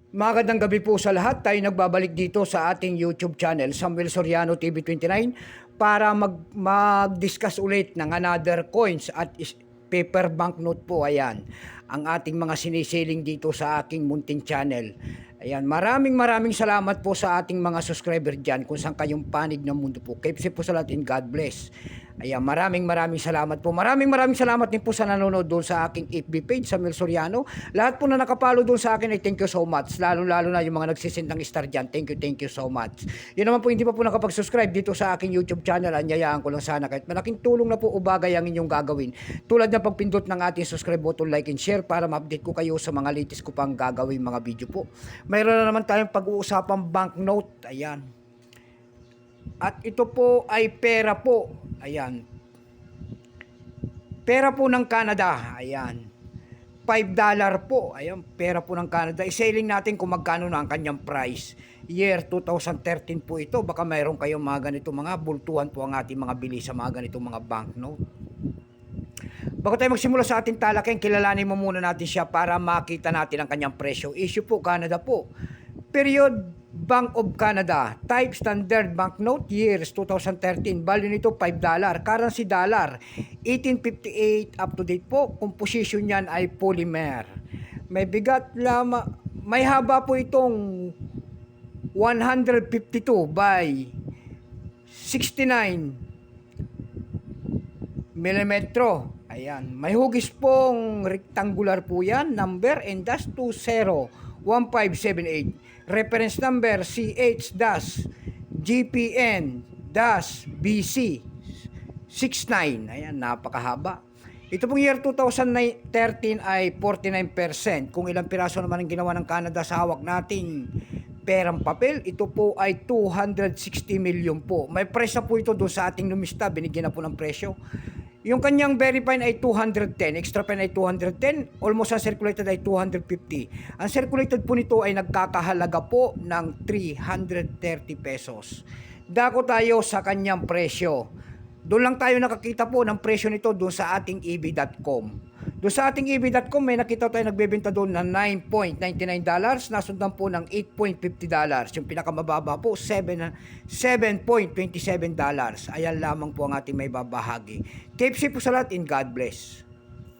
Magandang gabi po sa lahat. Tayo nagbabalik dito sa ating YouTube channel, Samuel Soriano TV29, para mag-discuss ulit ng another coins at paper banknote po. Ayan, ang ating mga sinisiling dito sa aking munting channel. Ayan, maraming salamat po sa ating mga subscriber dyan kung saan kayong panig ng mundo po. Keep safe po sa lahat and God bless. Ayan, maraming salamat po. Maraming salamat din po sa nanonood doon sa aking FB page, Samuel Soriano. Lahat po na nakapalo doon sa akin ay thank you so much. Lalo na yung mga nagsisend ng star dyan. Thank you so much. Yun naman po, hindi pa po nakapag-subscribe dito sa aking YouTube channel. Anyayaan ko lang sana kahit malaking tulong na po o bagay ang inyong gagawin. Tulad ng pagpindot ng ating subscribe button, like and share para ma-update ko kayo sa mga latest ko pang gagawin mga video po. Mayroon na naman tayong pag-uusapang banknote. Ayan. At ito po ay pera po. Ayan. Pera po ng Canada. Ayan. $5 po. Ayan. Pera po ng Canada. Isailing natin kung magkano na ang kanyang price. Year 2013 po ito. Baka mayroon kayong mga ganito mga bultuhan po ang ating mga bili sa mga ganito mga banknote. Bago tayo magsimula sa ating talakayan, kilalanin mo muna natin siya para makita natin ang kanyang presyo. Issue po, Canada po. Period, Bank of Canada. Type, Standard Banknote, years 2013. Value nito, $5. Currency dollar, 1858 up to date po. Composition niyan ay polymer. May bigat lamang, may haba po itong 152 by 69 milimetro. Ayan. May hugis pong rectangular po yan. Number and dash 201578. Reference number CH-GPN-BC 69. Ayan, napakahaba. Ito pong year 2013 ay 49%. Kung ilang piraso naman ang ginawa ng Canada sa hawak nating perang papel, ito po ay 260 million po. May presyo po ito doon sa ating numista. Binigyan na po ng presyo. Yung kanyang very fine ay 210, extra fine ay 210, almost uncirculated ay 250. Ang circulated po nito ay nagkakahalaga po ng 330 pesos. Dako tayo sa kanyang presyo. Doon lang tayo nakakita po ng presyo nito doon sa ating eb.com. Doon sa ating eb.com may nakita tayo nagbebenta doon ng $9.99, nasundan po ng $8.50. Yung pinakamababa po, $7.27. Ayan lamang po ang ating may babahagi. Keep safe po sa lahat and God bless.